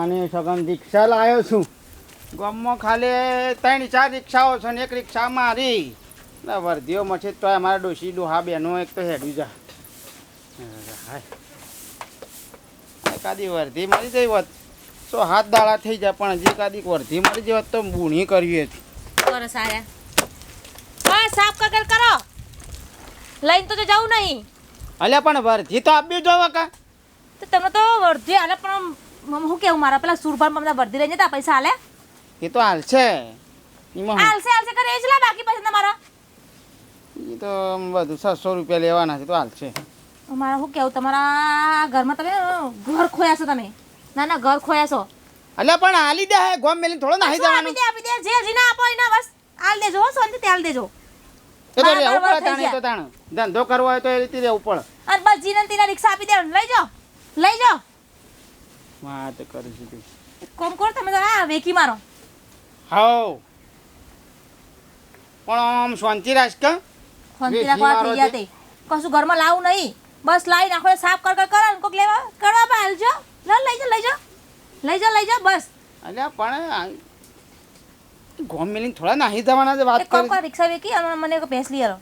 આને સગમ રિક્ષા લાવ્યો છું. ગામમાં ખાલી 3-4 રિક્ષાઓ છે ને એક રિક્ષા મારી. વર્ધીઓ મચે તો અમારા ડોશી ડોહા બેનો એક તો હેડ્યું જા. એકાદી વર્ધી મળી જઈ હોત તો 7 દાડા થઈ જાય, પણ હજી એકાદી વર્ધી મળી જઈ હોત તો બૂણી કરવી હતી. કરો સારા હા સાફ કર કરો લઈને તો જવું નહીં. અલ્યા પણ વર્ધી તો આપવી જોવો કા. તો તમે તો વર્ધી હાલે પણ હું કેવું મારા પેલા સુરભાન મને વર્ધી લઈને તા પૈસા હાલે એ તો હાલશે એમાં હાલશે કરે એ જ લા બાકી પૈસા તમારા એ તો બધું 600 રૂપિયા લેવાના છે તો હાલશે. મારા શું કેવું તમારા ઘરમાં તમે ઘર ખોયા છો તમે. ના ઘર ખોયા છો. અલ્યા પણ હાલી દે ગોમ મેલીને થોડો નાહી જવાનું. આપી દે જે જીના આપો એના બસ હાલ દેજો શાંતિ તેલ દેજો. એ તો રહેવું પડે તાણે તો તાણે ધંધો કરવો હોય તો એ રીતે રહેવું પડે. અને બસ જીને તીના રિક્ષા આપી દે લઈ જાઓ વાત કરી દીધી. કોમ કર તમે તો આ વેકી મારો. હાઉ પણ આમ શાંતિ રાખ કે શાંતિ રાખવા થઈ ગયા તે કશું ઘરમાં લાવું નહીં બસ લાવી નાખો સાફ કર કોક લેવા કરવા બા હાલજો લઈ જાઓ બસ. અલ્યા પણ ગોમ મેલીને થોડા નાહી જવાના છે વાત કરી. રિક્ષા વેકી અને મને એક ભેંસ લઈ આલો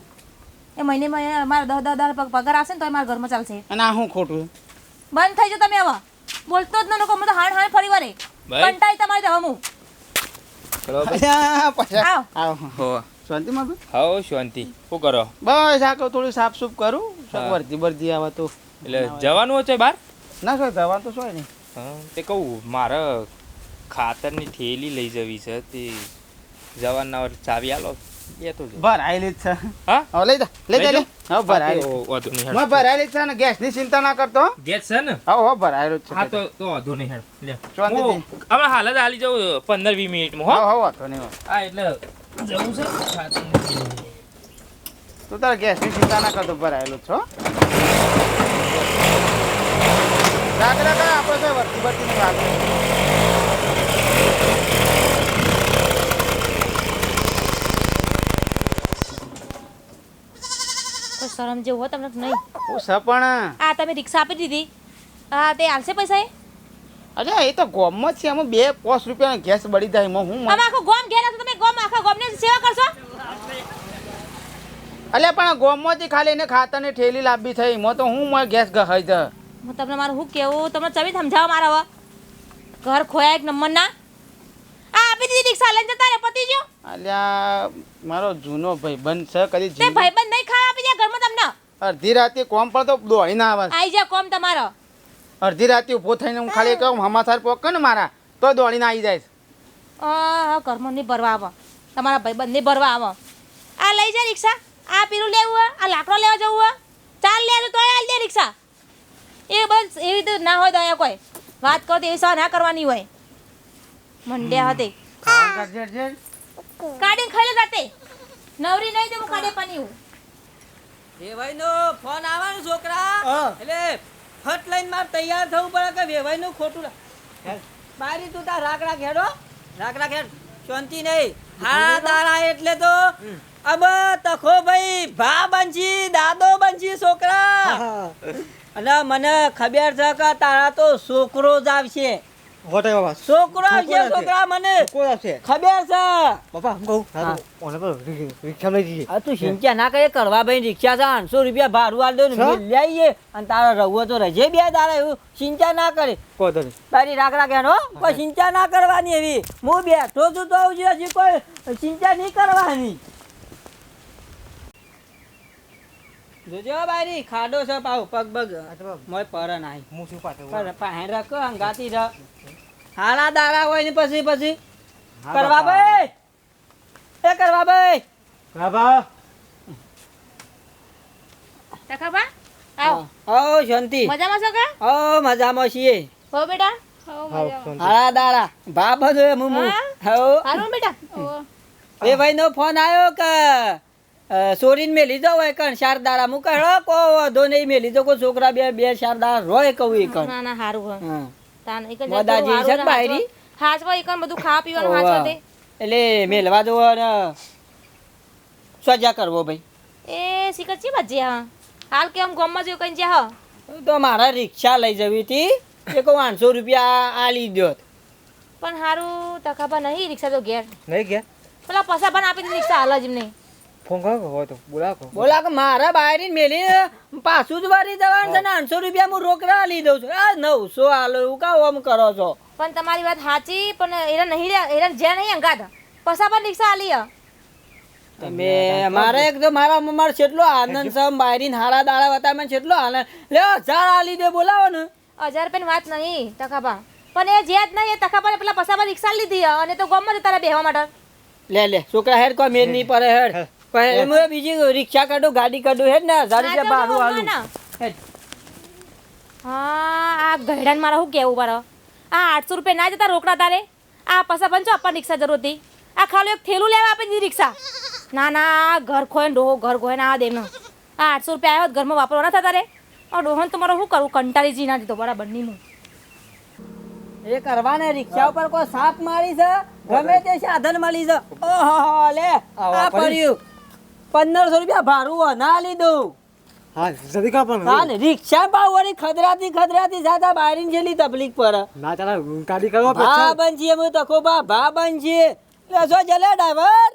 એ મહિને મારા 10,000 પગાર આવશે ને તો મારા ઘરમાં ચાલશે. અને આ શું ખોટું બંધ થઈ જાઓ તમે હવે બોલતો જ ન લોકો મને હાણ ફરી વારે કંટાઈ તમારી હવે હું શાંતિ માં હાઉ શાંતિ શું કરો બસ આ થોડું સાફ સુફ કરું વર્ધી બરધી આવે તો એટલે જવાનું છે બહાર ના સર જવાનું તો શું નહીં. તે કહું મારે ખાતરની થેલી લઈ જવી છે તે જવાના ચાવી આલો લેતો જ ભરાયેલી જ છે. હા હવે લઈ જા હવે ભરાયેલી વાંધો નહીં મેં ભરાયેલી જ છે ને ગેસની ચિંતા ના કરતો. ગેસ છે ને હા ભરાયેલું જ છે. હા તો વાંધો નહીં હેડ લે શાંતિથી. હવે હાલ જ હાલી જાઉં 15-20 મિનિટમાં હો હા વાંધો નહીં. હા એટલે જવું છે ખાતરની તું તારે ગેસની ચિંતા ના કરતો ભરાયેલું જ છો. જાગરા કર આપણે તો વર્તી બરતીની વાત શરમ જેવું હોય તમને નહીં. હું સપણ આ તમે રિક્ષા આપી દીધી હા તે હાલશે પૈસા એ અરે એ તો ગોમમાં જ છે અમે 2-5 રૂપિયાનો ગેસ બળી જાય એમાં હું તમે આખો ગોમ ઘેર હતો તમે ગોમ આખા ગોમની સેવા કરશો. અલ્યા પણ ગોમમાંથી ખાલી એને ખાતરની ઠેલી લાવવી થઈ એમાં તો હું મારે ગેસ ગહાઈ જાય. હું તમને મારું શું કેવું તમને ચવી સમજાવો મારા હવે ઘર ખોયા એક નંબરના આ આપી દીધી રિક્ષા લઈને જતા રે પતી ગયો. અલ્યા મારો જૂનો ભાઈબંધ છે કદી તે ભાઈબંધ નહીં ખાવા આપી દે ઘરમાં તમને અડધી રાતે કોમ પર તો દોડી ના આવે. આઈ જા કોમ તમારો અડધી રાતે ઊભો થઈને હું ખાલી કહું હમાસાર પોક ને મારા તો દોડીને આવી જાય. ઘરમાં નહીં ભરવા આવે તમારા ભાઈબંધ નહીં ભરવા આવે. આ લઈ જા રિક્ષા આ પીરું લેવું હોય આ લાકડો લેવા જવું હોય ચાલ લે તો હાલ દે રિક્ષા એ બસ એવી રીતે ના હોય દયા કોઈ વાત કરો તો એ સહ ના કરવાની હોય મંડ્યા હતી કાઢીને ખાઈ લે જાતે નવરી નહીં દેવું કાઢે પાણી એવું વેવાઈનો ફોન આવવાનો છોકરા એટલે ફટ લઈને માર તૈયાર થવું પડે કે વેવાઈનું ખોટું બારી તું તાર રાકડા ખેડ શાંતિ નહીં હા તારા એટલે તો અબ તખો ભાઈ ભા બનજી દાદો બનજી છોકરા અને મને ખબર છે કે તારા તો છોકરો જ આવશે છોકરો આવશે છોકરા મને ખબર છે બાપા હું કહું ઓને પર રિક્ષા લઈ જઈએ. આ તું ચિંતા ના કરે કરવા ભાઈ રિક્ષા છે 800 રૂપિયા ભાડું આલ દો ને લઈ આવીએ અને તારા રહું તો રજે બે તારા એવું ચિંતા ના કરે કોઈ નહીં તારી રાખડા કેનો કોઈ ચિંતા ના કરવાની એવી હું બેઠો છું તો હજી કોઈ ચિંતા નહીં કરવાની જોજો બારી ખાડો છે પાવ પગ બગ મોય પર નાઈ હું શું પાછો પર પાહે રાખો અંગાતી ર હાલા દારા હોય ને પછી કરવા ભાઈ એ કરવા ભાઈ બાબા તખાબા આવો ઓ શાંતિ મજામાં છો કે ઓ મજામાં છીએ હો બેટા હાલા દારા ભા બધો મુમુ હો હારું બેટા એ ભાઈ નો ફોન આવ્યો કે સોરીને મેલી જાવ હોય કણ 4 દાડા મુકે કો વધો નહીં મેલી જો કો છોકરા બે 4 દાડા રોય કહું એ કણ ના હારું હા તાન એક મદાજી છે કે બાયરી હાચવા એકન બધું ખાવા પીવાનું હાચવા દે એટલે મેલવા દો ને સજા કરવો ભાઈ એ શિકર ચી બાજી હા હાલ કેમ ગોમમાં જેવું કઈ જ્યા તો મારા રિક્ષા લઈ જવી હતી એ કહું 800 રૂપિયા આલી દો પણ હારું તખાબા નહીં રિક્ષા તો ઘેર નહીં ગયા પેલા પસાભાને આપી દીધી રિક્ષા હાલ જ એમને ફોન કરો હોય તો બોલાવો બોલા કે મારા બાયરી મેલી પાછું જ વારી જવાનું છે ને 800 રૂપિયા હું રોકડા લઈ દઉં છું આ 900 હાલો એવું કા ઓમ કરો છો પણ તમારી વાત સાચી પણ એરા નહીં એરા જ્યાં નહીં અંગાત પસાભાને રિક્ષા હાલી હ. તમે મારે એક તો મારા કેટલો આનંદ છે બાયરીને હારા દાડા બતા મને કેટલો આનંદ લ્યો 1000 આલી દે બોલાવો ને 1000 રૂપિયાની વાત નહીં તખાબા પણ એ જે જ નહીં એ તખાબાને પેલા પસાભાને રિક્ષા લીધી હ અને તો ગમે તારા બેહવા માટે લે છોકરા હેડ કોઈ મેર નહીં પડે હેડ પણ એમાં બીજી રિક્ષા કાઢું ગાડી કાઢું હેડ ને 1000 રૂપિયા ભાડું આલું હેડ હા આ ગયડાને મારા શું કેવું બાર આ 800 રૂપિયા ના જતા રોકડા તારે આ પસાભાને જો આપવાની રિક્ષા જરૂર હતી આ ખાલી એક થેલું લેવા આપી દીધી રિક્ષા ના ઘર ખોય ને ડોહો ઘર ખોય ને આ દે ને આ 800 રૂપિયા આવ્યો ઘરમાં વાપરવાના થતા રે આ ડોહન તો મારે શું કરવું કંટાળી જી ના દીધો બરાબર નહીં હું એ કરવાને રિક્ષા ઉપર કોઈ સાપ મારી છે ગમે તે સાધન મળી છે ઓહો લે આ પડ્યું 1500 રૂપિયા ભાડું ના લીધું હા જલ્દી કા પણ હા ને રિક્ષા ભાવ વળી ખદરાતી જાતા બાયરીન જેલી તકલીફ પર ના ચાલા ગાડી કરવા ભા બનજી એમ તકો ભા બનજી લે જો જલે ડ્રાઈવર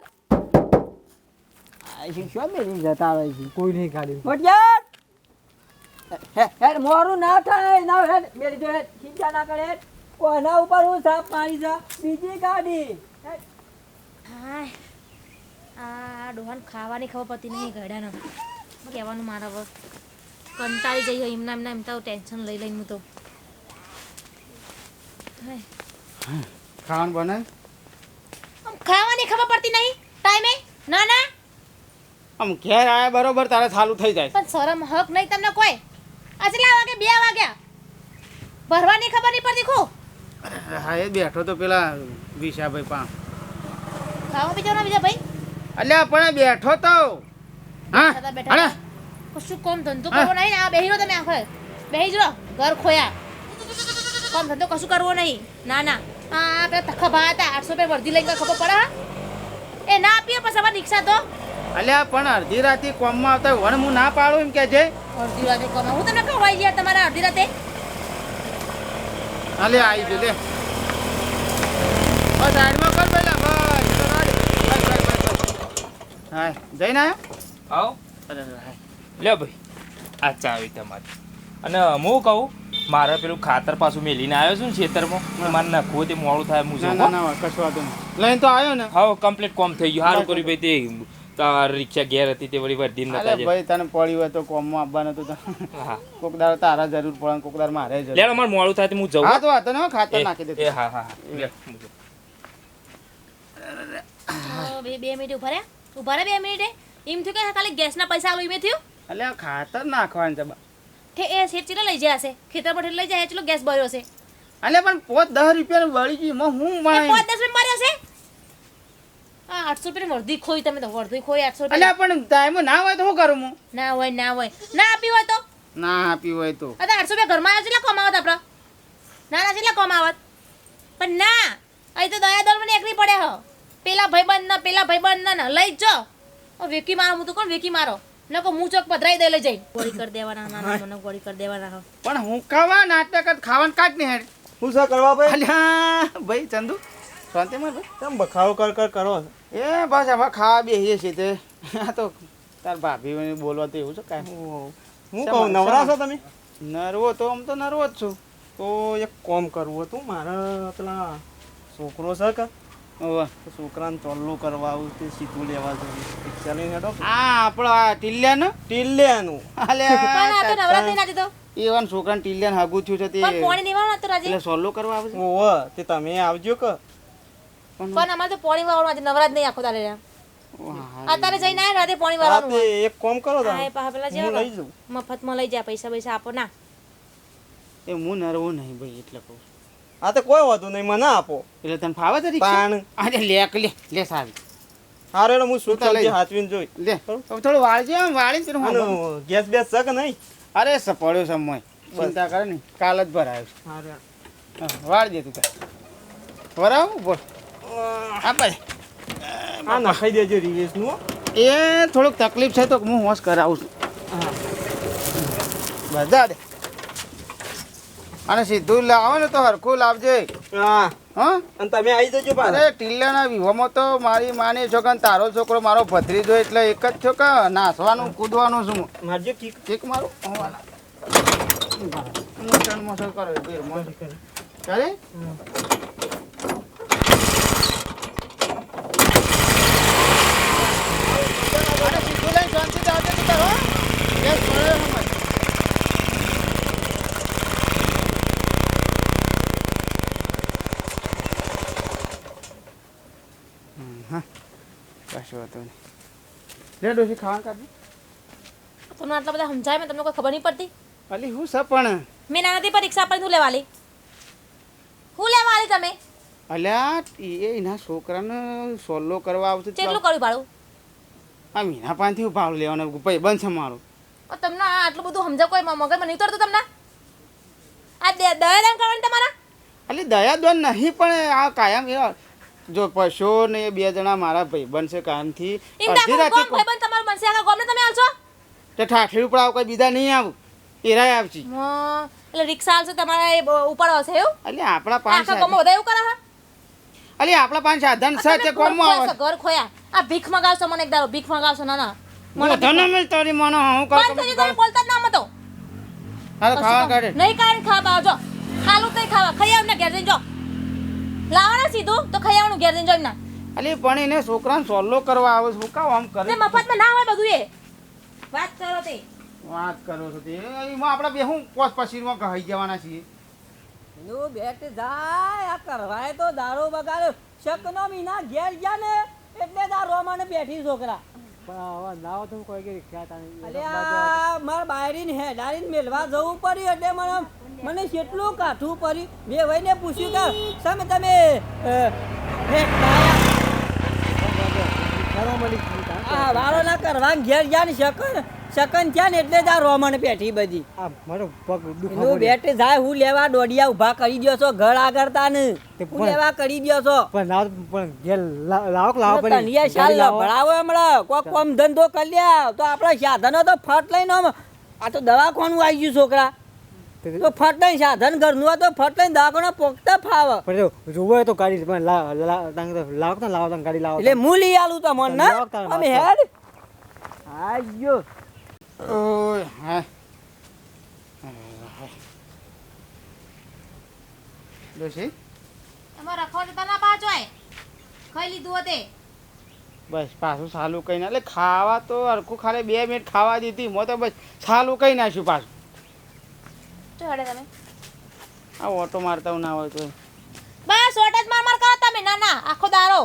આ શિક્ષા મેલી જતા રહી છે કોઈ નહીં ગાડી મોટિયાર હેડ મોરું ના થાય ના હેડ મેલી જો હેડ ચિંતા ના કરે કોના ઉપર હું સાપ મારી છે બીજી ગાડી હેડ. હાય આ ડોહાને ખાવાની ખબર પડતી નહીં ગયડાને કહેવાનું મારા વર કંટાળી જઈએ એમના એમ તો ટેન્શન લઈ લઈને હું તો હાય. ખાવાનું બનાય આમ ખાવાની ખબર પડતી નહીં ટાઈમે ના આમ ઘેર આયા બરોબર તારે ચાલુ થઈ જાય પણ શરમ હક નહીં તમને કોઈ આટલા વાગે 2 વાગ્યા ભરવાની ખબર નહીં પડતી ખો હા એ બેઠો તો પેલા વિશાભાઈ પા ખાવા બીજો ના બીજા ભાઈ અલ્યા પણ બેઠો તો હા છતાં બેઠા કશું કોમ ધંધો કરવો નહીં ને આ બેહી રહો તમે આખો બેહી જ રહો ઘર ખોયા કોમ ધંધો કશું કરવો નહીં ના આ પેલા તખા ભા હતા 800 રૂપિયા વર્ધી લઈને ખબર પડે હા? એ ના આપીએ પછી અમારે રિક્ષા તો અલ્યા પણ અડધી રાતે કોમમાં આવતા હોય વણ હું ના પાડું એમ કે છે અડધી રાતે કોમ હું તમને ખવાઈ ગયા તમારા અડધી રાતે અલે આવી ગયો લે બસ સાઈડમાં કર પેલા બસ હા જઈને આવ્યો આવો અરે હા લે ભાઈ આ ચાવી તમારી અને હું કહું મારે પેલું ખાતર પાછું મેલીને આવ્યો છું ને ખેતરમાં મારે નાખવું તે મોડું થાય હું ના ના ના કશું વાંધો નહીં લઈને તો આવ્યો ને હા કમ્પ્લીટ કોમ થઈ ગયું સારું કર્યું ભાઈ તે રિક્ષા ઘેર હતી તે વળી વર્ધી નતા અરે ભાઈ તને પડી હોય તો કોમમાં આવવાનું હતું તો હા કોક દાડો તારા જરૂર પડે ને કોક દાડો મારે જરૂર લે મારે મોડું થાય તો હું જઉં હા તો વાંધો નહીં ખાતર નાખી દે એ હા લે હું જાઉં. બે મિનિટ ઉભા રહે 2 મિનિટે એમ થયું કે ખાલી ગેસના પૈસા આલો એમ થયું અલ્યા ખાતર નાખવાનું છે બા એ શેઠ ચીલો લઈ જાય હશે ખેતર પર લઈ જાય ચલો ગેસ ભર્યો છે અલ્યા પણ 5-10 રૂપિયાનું વળી ગયું એમાં હું એ માય 5-10 રૂપિયા માર્યો છે આ 800 રૂપિયાની વર્ધી ખોઈ તમે તો વર્ધી ખોઈ 800 રૂપિયા અલ્યા પણ ટાઈમ ના હોય તો શું કરું હું ના હોય ના આપી હોય તો ના આપી હોય તો આ તો 800 રૂપિયા ઘરમાં આવ્યા કેટલા કમાવત આપણા ના કેટલા કમાવત પણ ના અહીં તો દયા દળ મને એકલી પડે હ પેલા ભાઈબંધ ના લઈ જ જો વેકી મારો હું તો કોણ વેકી મારો નકો હું ચોક પધરાઈ દે લઈ જઈ ગોળી કરી દેવાના ના મને ગોળી કરી દેવાના પણ હું કાવા નાટક જ ખાવાનું કાઢ ને હેડ શું છે કરવા ભાઈ અલ્યા ભાઈ ચંદુ શાંતિ માર ભાઈ તમે બખાડો કર કરો એ બસ હવે ખાવા બેસીએ છીએ તે આ તો તાર ભાભી બોલવા તો એવું છે કાંઈ હું કહું નવરા છો તમે નરવો તો આમ તો નરવો જ છું તો એક કોમ કરવું હતું મારે પેલા છોકરો છે કે ઓવે. તો છોકરાને ચોલ્લું કરવા આવું તે સીધું લેવા જવું રિક્ષા લઈને હેડો આ આપણો આ ટીલ્યાનો ટીલ્યાનું પણ આ તો નવરાત્રી ના દીધો એવન છોકરાને ટીલ્યાને હગું થયું છે તે પણ પોણી નીવાનું હતું રાજી એટલે સોલ્લો કરવા આવે છે ઓવે તે તમે આવજો કે પણ અમારે તો પોણી વાળવાનું આજે નવરાત નહીં આખો તારે ઓ હા. અત્યારે જઈને આયા રાતે પોણી વાળવાનું રાતે એક કોમ કરો હા એ તમે પાછા પેલા હું જેવા લઈ જાઉં મફતમાં લઈ જાય પૈસા આપો ના એ હું નરવો નહીં ભાઈ એટલે કહું છું. આ તો કોઈ વાંધો નહીં મને આપો એટલે તને ફાવે છે રિક્ષા પાણ અરે લે સારી હારે હું શું તું તો લઈ ચાલતી જા. હાચવીને જોઈ લે હવે થોડું વાળજે આમ વાળીને તને હું આપું. અને ગેસ બેસ છે કે નહીં અરે પડ્યો સમય ચિંતા કરે ને કાલ જ ભરાયો છે હારે હા, વાળી દે તું તાર ભરાવ બોલ આ ભાઈ આ નખાઈ દેજો રિવેશનું હો. એ થોડુંક તકલીફ છે તો હું હોશ કરાવું છું બધા દે અને સીધું લાવો ને તો હરખું લાવજે હા હા અને તમે આવી જજો પાછા. અરે ટીલ્લાના વિવાહમાં તો મારી માની છો કે તારો છોકરો મારો ભત્રીજો એટલે એક જ છો કે નાસવાનું કૂદવાનું છું મારજો કીક. કેક મારું મોસણ મોસણ કરો ચાલે અરે સીધું લઈને શાંતિથી આવજે તું તારો ગેસ પડે હમણાં. હા કશું વાંધો નહીં લે ડોશી ખાવાનું કાઢી તમને આટલા બધા સમજાય મેં તમને કોઈ ખબર નહીં પડતી અલી હું છે પણ મેં નાનાથી પરીક્ષા આપીને શું લેવા લી શું લેવા આલી તમે અલ્યા એ એના છોકરાને સોલ્લો કરવા આવશે તો કેટલું કર્યું ભાડું આ મીના પાનથી ભાવ લેવાનો ભાઈ બંધ છે મારું તમને આટલું બધું સમજા કોઈ મગજમાં નહીં ઉતરતું તમને આ દયાદાન કરવાની તમારા એટલે દયાદોન નહીં પણ આ કાયમ એ જો પશુ ને એ બે જણા મારા ભાઈબંધ છે કાયમથી એમ અડધી રાખો રાતે કોણ ભાઈબંધ તમારું બનશે આખા ગામને તમે આવશો તે ઠાઠડી ઉપર આવું કોઈ બીજા નહીં આવું એરાય આવશે એટલે રિક્ષા આવશે તમારે એ ઉપાડવા છે એવું એટલે આપણા પાંચ આખા ગામમાં બધા એવું કરે હા એટલે આપણા પાંચ સાધન છે તે કોમમાં આવે ઘર ખોયા આ ભીખ મગાવશો મને એક દાડો ભીખ મગાવશો ના ના મને ધન મિલ તારી મનો હું કહું બંધ થઈ ગયું, તમે બોલતા જ ના મતો હાલો ખાવા કાઢે નહીં કાઢીને ખાવા આવજો ખાલું કઈ ખાવા ખાઈ આવ ને ઘેર જઈને જો લાવવાના સીધું તો ખાઈ આવવાનું ઘેર જઈને જો એમના અલી પણ એને છોકરાને સોલ્લો કરવા આવે છે હું કામ આમ કરે તે મફતમાં ના હોય બધું એ વાત કરો તે વાત કરો છો તે એમાં આપણે બે હું પોસ પછીમાં કહી જવાના છીએ નું બેટ જાય આ કરવાય તો દારૂ બગાડ્યો શકનો મીના ઘેર ગયા ને એટલે દારૂ મને બેઠી છોકરા અલે આ માર બાયરીને હેડારીને મેલવા જવું પડ્યું એટલે મને કેટલું કાઠું પડ્યું બે ભાઈને પૂછ્યું કે સામે તમે વારો ના કરવા ઘેર ગયા ને શકન થયા ને એટલે જ આ રોમણ પેઠી બધી એનું બેટ જાય હું લેવા દોડિયા ઊભા કરી દ્યો છો ઘર આગળ તા ને હું લેવા કરી દ્યો છો તનિયા શાલ ભણાવો હમણાં કોક કોમ ધંધો કરી લ્યા તો આપણા સાધનો તો ફટ લઈને આ તો દવાખાનું આવી ગયું છોકરા તો ફટ લઈને સાધન ઘરનું હોય તો ફટ લઈને દવાખાના પોકતા ફાવે એટલે હું લઈ આલું તો મન ના અમે હેડ આયો ઓય હા ડોશી એમાં રખો જતા ના પાછો હોય ખાઈ લીધું હોતે બસ પાછું સાલું કઈ ના એટલે ખાવા તો હરખું ખાલી 2 મિનિટ ખાવા દીધી મો તો બસ સાલું કઈ નાખ્યું પાછું તો હેડે તમે આ ઓટો મારતા હું ના હોય તો બસ ઓટા જ માર કરો તમે ના ના આખો દારો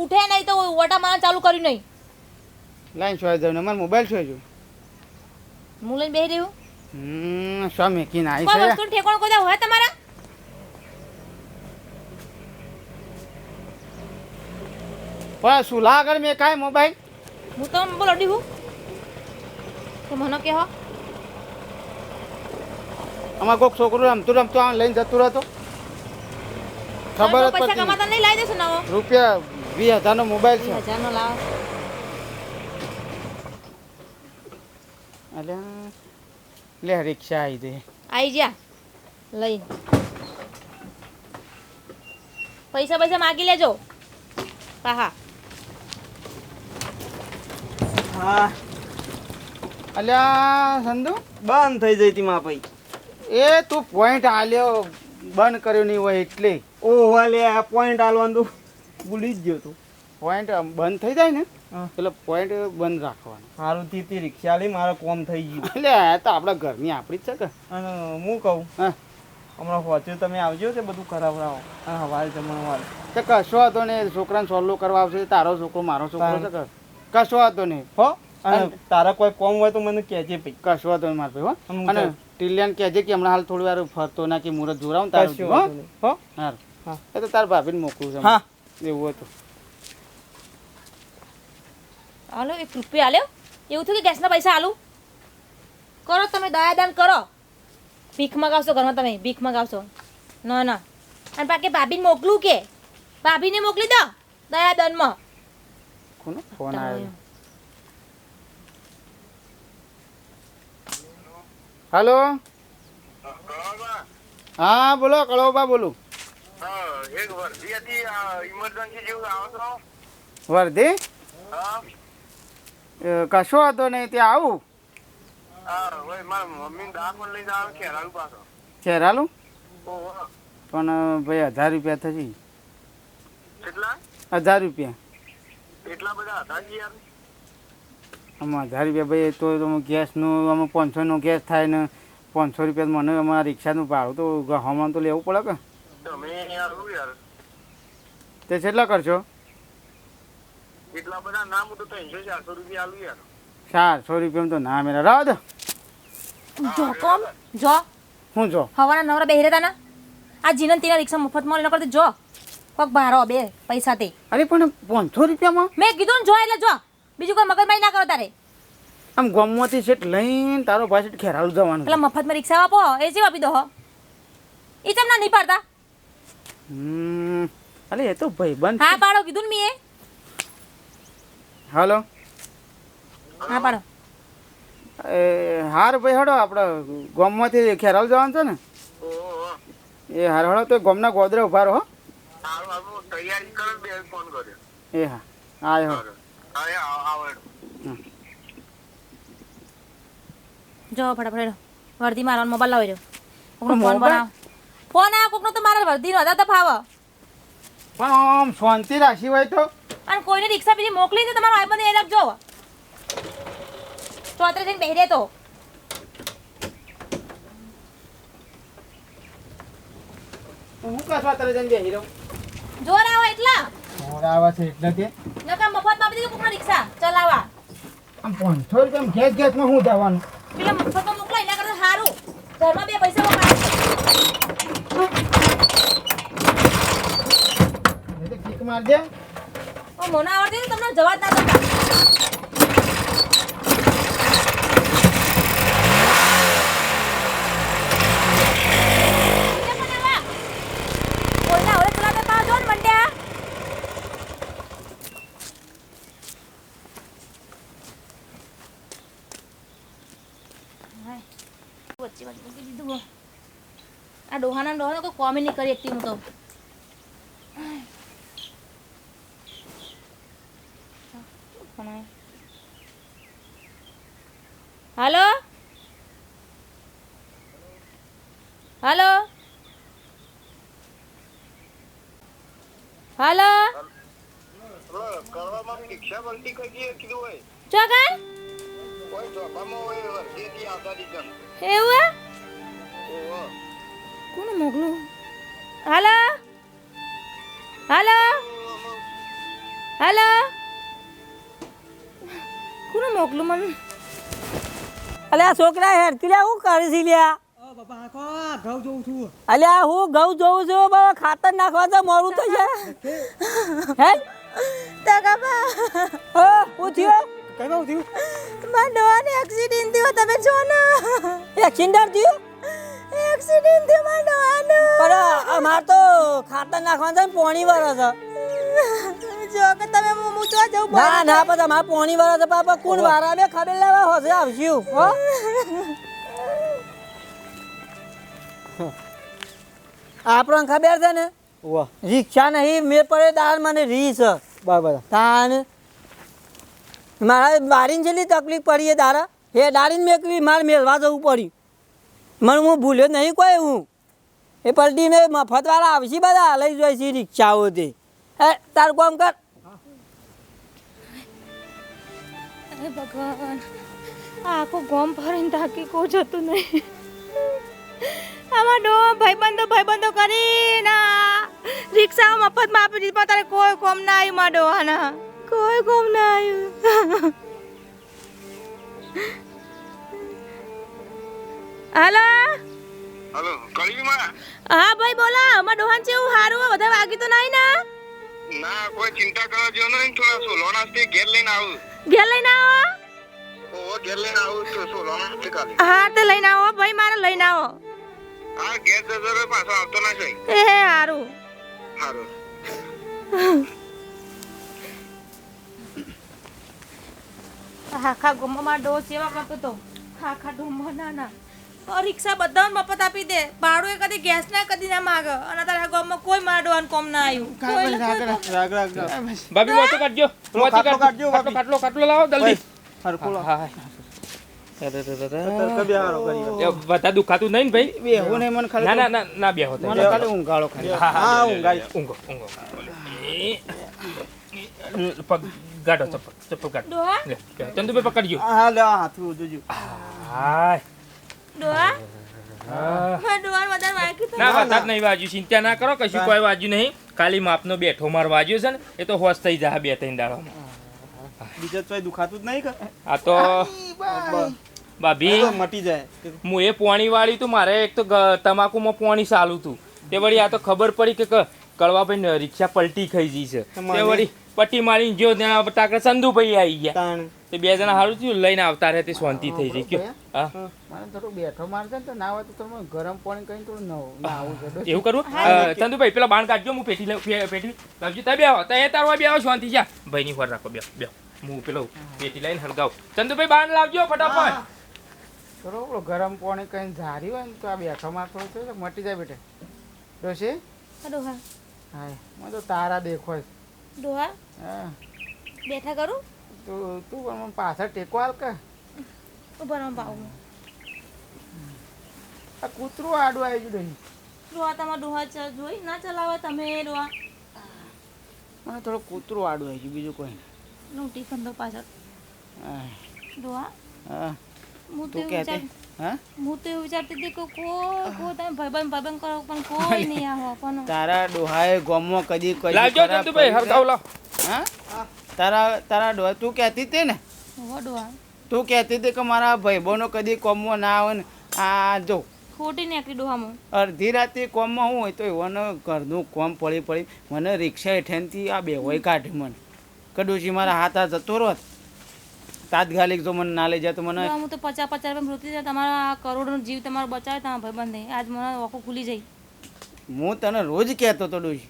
ઉઠે નહીં તો ઓટા માર ચાલુ કર્યું નહીં લાઈન છોડી દઉં ને મારો મોબાઈલ છોડી દઉં હું લઈને બેહી રહ્યું શું મેકીને આવી કોઈ છે વસ્તુ ઠેકોણ કોઈ હોય તમારા પણ સુલા આગળ મેં કાંઈ મોબાઈલ હું તો બોલો ડી હું તો મને કહો અમાર કોઈક છોકરું રમતું રમતું આમ લઈને જતું રહેતો ખબર જ પૈસા પડતી કમાતા નહીં લાવી દેશું નવો રૂપિયા 20,000 નો મોબાઈલ છે 1000 નો લાવો અલ્યા લે રિક્ષા આવી દે આઈ જા લઈ પૈસા માગી લેજો પાહા હા અલ્યા સંધુ બંધ થઈ જઈ તી માં ભાઈ એ તું પોઈન્ટ આલ્યો બંધ કર્યો નહીં હોય એટલે ઓહો લે આ પોઈન્ટ આલવાનું તો ભૂલી જ ગયો તું પોઈન્ટ બંધ થઈ જાય ને હા. એટલે પોઈન્ટ બંધ રાખવાનો મારું તી રિક્ષા લઈ મારે કોમ થઈ ગયું એટલે આ તો આપણા ઘરની આપણી જ છે કે અને હું કહું હા હમણાં હોચ્યું તમે આવજો તે બધું કરાવડાવો અને હવારે જમણવાર તે કશો હતો ને છોકરાને સોલ્લો કરવા આવશે તારો છોકરો મારો છોકરો છે કે કશો હતો ને હો અને તારા કોઈ કોમ હોય તો મને કહેજે ભાઈ કશો હતો ને મારા ભાઈ હો હું અને કહું. ટીલિયાને કહેજે કે હમણાં હાલ થોડી વાર ફરતો ના કે મુહૂર્ત જોરાવું તારું કશું હો વાંધો નહીં. હો હારું. હા. એ તો તાર ભાભીને મોકલું છે હા. એવું હતું હાલો 1 રૂપિયા આલ્યો એવું થયું કે ગેસના પૈસા આલું કરો તમે દયાદાન કરો ભીખ મગાવશો ઘરમાં તમે ભીખ મગાવશો ના ના અને બાકી ભાભીને મોકલું કે ભાભીને મોકલી દો દયાદાનમાં કોનો ફોન આવ્યો હાલો હા બોલો કળોબા બોલું એક વર્ધી હતી ઇમરજન્સી જેવું આવો છો વર્ધી હા કશો હતો નહીં ત્યાં આવું હા ભાઈ મારા મમ્મી દાખલ લઈને આવે ખેરાલુ પાછો ચહેરાલું ઓહો પણ ભાઈ 1000 રૂપિયા થશે કેટલા 1000 રૂપિયા એટલા બધા હતા જ યાર આમાં 1000 રૂપિયા ભાઈ તો ગેસનું આમાં 500નો ગેસ થાય ને 500 રૂપિયા મને અમારા રિક્ષાનું ભાડું તો ગહવામાં તો લેવું પડે કે તમે આવું યાર તે કેટલા કરશો એટલા બધા નામ તો 300-400 રૂપિયા આલું યાર 400 રૂપિયામાં તો ના મેરા રાહ દો જો કોમ જો હું જો હવાના નવરા બેહી રહેતા ના આ જીનન તેના રિક્ષા મફતમાં લઈને કરતી જો કોક ભારો બે પૈસા તે અરે પણ 500 રૂપિયામાં મેં કીધું ને જો એટલે જો બીજું કોઈ મગજમારી ના કરો તારે આમ ગામમાંથી સેટ લઈને તારો ભાઈ સેટ ખેરાલું જવાનું પેલા મફતમાં રિક્ષા આપો એ જેવા આપી દો હો એ ચમ ના નહીં પાડતા અરે એ તો ભાઈબંધ હા પાડો કીધું ને મેં હાલો હા પાડો હાર ભાઈ હડો આપણે ગામમાંથી ખેરાલ જવાનું છે ને ઓહો એ હાર હડો તો ગામના ગોદરે ઉભા રહો હારું હારું તૈયારી કરો બે ફોન કર્યો એ હા આયો હા આવડ જો ફટાફટ વર્દી મારવાનો મોબાઈલ લાવી રહ્યો કોકનો ફોન મોબાઈલ? બનાવ ફોન આ કોકનો તો મારા વર્દીનો હતા તો ફાવ પણ આમ શાંતિ રાખી હોય તો અને કોઈને રિક્ષા બીજી મોકલી તો તમારો આઈફોન એ રાખજો ચોતરે જઈને બેહી રહે તો હું કસવા તરે જઈને બેહી રહું જોર આવો એટલા મોર આવે છે એટલે કે નકા મફતમાં આપી દીધું કોકનો રિક્ષા ચલાવવા આમ 500 રૂપિયા ગેસમાં હું જવાનું પેલા મફતમાં મોકલાય એના કરતા સારું ઘરમાં બે પૈસા વપરાય એ તો કિક માર દે મને આવડતી તો તમને જવાબ ના દેતા કોઈના હવે ચલાવતા પાવ જો ને મંડ્યા વચ્ચે વચ્ચે મૂકી દીધું હો. આ ડોહાના ડોહાનો કોઈ કોમે નહીં કરી એકટી હું તો હાલો હાલો હાલો કરવામાં રિક્ષા બનતી કઈ કીધું હોય ચોકન કોઈ ચોપામાં હોય વર્ધીથી આવતા દીકન એવું ઓહો કોણ મોકલું હાલો હાલો હાલો કોણ મોકલું મને અલ્યા છોકરા હેડ તું હું કરે છે લ્યા અલ્યા હું ઘઉં જોઉં છું બાબા ખાતર નાખવા તો મોડું થઈ જાય હે તકાબા હો હું થયું કઈ બહુ થયું મારા ડોહાને એક્સિડન્ટ થયો તમે જો ને એક્સિડન્ટ થયું એક્સિડન્ટ થયો મારા ડોહાનો પણ અમાર તો ખાતર નાખવા છે પોણી વરસ જો કે તમે મૂચવા જવું ના ના પણ અમાર પોણી વરસ બાપા કોણ વારા ને ખબર લેવા હોશે આવશું હો આપણને ખબર છે ને વાહ રિક્ષા નહીં મેં પડે દાળ મને રીસ બરાબર તાન મારા બારીને જેટલી તકલીફ પડી એ દારા એ દારીને મેકવી મારે મેળવા જવું પડ્યું મને હું ભૂલ્યો નહીં કોઈ હું એ પલટી મેં મફતવાળા આવશે બધા લઈ જાય છે રિક્ષાઓ તે એ તારું કામ કર અરે ભગવાન આખું ગોમ ફરીને થાકી કો જતું નહીં આમાં ડો ભાઈબંધો કરીને રિક્ષા મફતમાં આપી દીધી પણ તારે કોઈ કોમ ના આવ્યું માં ડોહાના કોઈ કોમ ના આવ્યું હાલો હલો કળીમાં હા ભાઈ બોલો અમાર ડોહાન છે એવું સારું બધા વાગી તો નહીં ને ના કોઈ ચિંતા કરવા જેવું નહીં થોડા સોલો નાસ્તે ઘેર લઈને આવું ઘેર લઈને આવો ઓહો ઘેર લઈને આવું તો સોલો નાસ્તે ખાલી હા તે લઈને આવો ભાઈ મારે લઈને આવો હા ઘેર જતો પાછો આવતો ના છે એ સારું સારું આખા ગોમમાં ડો સેવા કરતો તો આખા ડોમમાં ના રિક્ષા બધાને મફત આપી દે ભાડું એ કદી ગેસ ના કદી ના માગે અને તારા ગામમાં કોઈ મારા ડોહાને કોમ ના આવ્યું કોઈ ને કોઈ કોમ. રાગ રાગ ભાભી મોટો કાઢજો ખાટલો કાઢજો, ભાભી. ખાટલો લાવો જલ્દી હરખું લાવ. હા તરકા બેહારો કરી વાર. બધા દુખાતું નહીં ને ભાઈ બેહું નહીં મને ખાલી ના ના ના ના બેહો તમે. મને ખાલી ઊંઘાડો ખાલી હા, ઊંઘાડી. ઊંઘો પગ ગાડો ચપ્પલ ગાડો ડોહા લે ચંદુભાઈ પકડજો હા લે આ હાથું જોજો. હાય ડોહા હા. મારા ડોહાને વધારે વાગ્યું તો ના વરસાદ નહીં વાજ્યું ચિંતા ના કરો કશું કોઈ વાજ્યું નહીં ખાલી માપનો બેઠો માર વાજ્યો છે ને એ તો હોશ થઈ જાય 2-3 દાડામાં. બીજા તોય દુખાતું જ નહીં કે આ તો ભાભી તો મટી જાય. હું એ પોણી વાળી તું મારે એક તો તમાકુમાં પોણી ચાલુ તું તે વળી આ તો ખબર પડી કે કળવાભાઈ રિક્ષા પલટી ખાઈ જઈ છે તે વળી પટ્ટી મારીને જો ત્યાં ટાકરે સંધુભાઈ આવી ગયા તાણ. તે 2 જણા સારું થયું લઈને આવતા રહે તે શાંતિ થઈ જઈ કયો હા મને થોડું બેઠો મારશે ને તો ના હોય તો થોડું ગરમ પાણી કરીને થોડું નાવું છે એવું કરવું ચંદુભાઈ પેલા બાણ કાઢજો હું પેટી પેટી લાવજો તમે બે આવો તે તારવા બે આવો શાંતિ જા ભાઈની ફર રાખો બે બે હું પેલો પેટી લઈને હળગાવ ચંદુભાઈ બાણ લાવજો ફટાફટ થોડું ગરમ પાણી કરીને ઝારી હોય ને તો આ બેઠો મારતો હોય તો મટી જાય બેટા ડોશી ડોહા હા મને તો તારા દેખો છે. ડોહા હા બેઠા કરું તું પણ મને પાછળ ટેકો હાલ કે ઉભા રહો બાઉ આ કૂતરું આડું આવી ગયું નહીં ડોહા તમારા ડોહા જોઈ ના ચલાવે તમે ડોહા મને થોડું કૂતરું આડું આવી ગયું બીજું કોઈ નહીં. લૂંટી ખંડો પાછળ હા ડોહા હા હું તો તું એવું કહેતી વિચાર- હા હું તો એવું વિચારતી હતી કે કોઈ તમે ભાઈબંધ કરો પણ કોઈ નહીં આવો પણ તારા ડોહાએ ગોમમાં કદી કદી લાવજો ખરાબ ચંદુભાઈ કર્યું હળગાવ લાવ છે? હા તારા ડોહા તું કહેતી હતી ને હો ડોહા તું કહેતી હતી કે મારા ભાઈબંધો કદી કોમમાં ના આવે ને આ જો ખોટી નીકળી ડોહામાં અડધી રાતે કોમમાં હું હોય તો એવાનો ઘરનું કોમ પડી પડી મને રિક્ષા હેઠેનથી આ બેહોય કાઢી મને કડુશી મારા હાથ આ જતો રહો તાત્કાલિક જો મને ના લઈ જાય તો મને ડોહા, હું તો 50 રૂપિયા મૃત્યુ છે તમારા આ કરોડનો જીવ તમારો બચાવે તમારા ભાઈબંધે આજ મને ઓખો ખુલી જાય હું તને રોજ કહેતો હતો ડોશી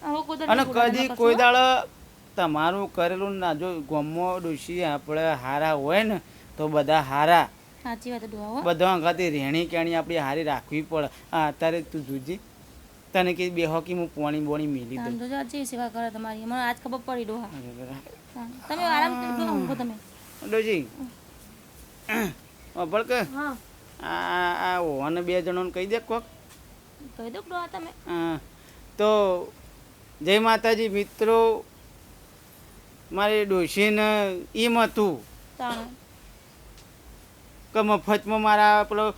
હવે કોઈ તો અને ખોટા ના કદી કરશો. કોઈ દાડો તમારું કરેલું ના જો ગમો ડોશી આપણે હારા હોય ને તો બધા હારા સાચી વાત ડોહા હો બધા અંગાથી રહેણી કેણી આપણી હારી રાખવી પડે હા અત્યારે તું જોજી તને કે બે હોકી હું પોણી બોણી મેલી તાન દઉં તો જો જે સેવા કરે તમારી મને આજ ખબર પડી ડોહા તાન. તમે આરામ ડોહા ઊંઘો તમે ડોશી અભળ કે હા આ ઓને 2 જણોને કહી દે કોક કહી દો ડોહા તમે હા. તો જય માતાજી મિત્રો મારી ડોશીને એમ હતું તાણ કે મફતમાં મારા પેલો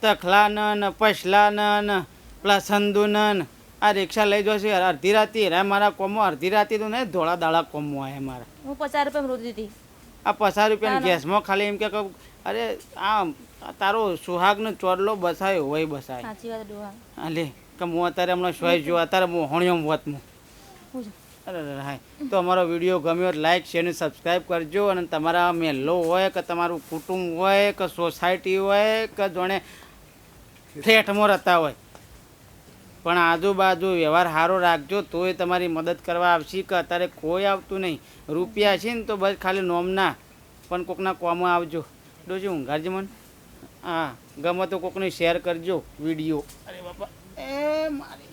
તખલાને ને પછલાને ને પેલા સંદુને ને આ રિક્ષા લઈ જશે અડધી રાતે હેરા મારા કોમો અડધી રાતે તો નહીં ધોળા દાડા કોમો આવ્યા મારા હું 50 રૂપિયા મૃત્યુ હતી આ 50 રૂપિયાની ગેસમાં ખાલી એમ કે અરે આ તારો સુહાગનો ચોરલો બસાયો હોય બસાય સાચી વાત ડોહા હા લે કે હું અત્યારે હમણાં સોય જો અત્યારે મોહણીઓ વતમું હું છું. અરે હાય તો અમારો વિડીયો ગમ્યો લાઈક શેર અને સબસ્ક્રાઈબ કરજો અને તમારા મહેલો હોય કે તમારું કુટુંબ હોય કે સોસાયટી હોય કે જોણે ફ્લેટમાં રહેતા હોય પણ આજુબાજુ વ્યવહાર સારો રાખજો તોય તમારી મદદ કરવા આવશે કે અત્યારે કોઈ આવતું નહીં રૂપિયા છે ને તો બસ ખાલી નોમના પણ કોકના કોમમાં આવજો ડોશી ઊંઘાડજે મને હા ગમે તો કોકને શેર કરજો વિડીયો અરે બાપા એ મારી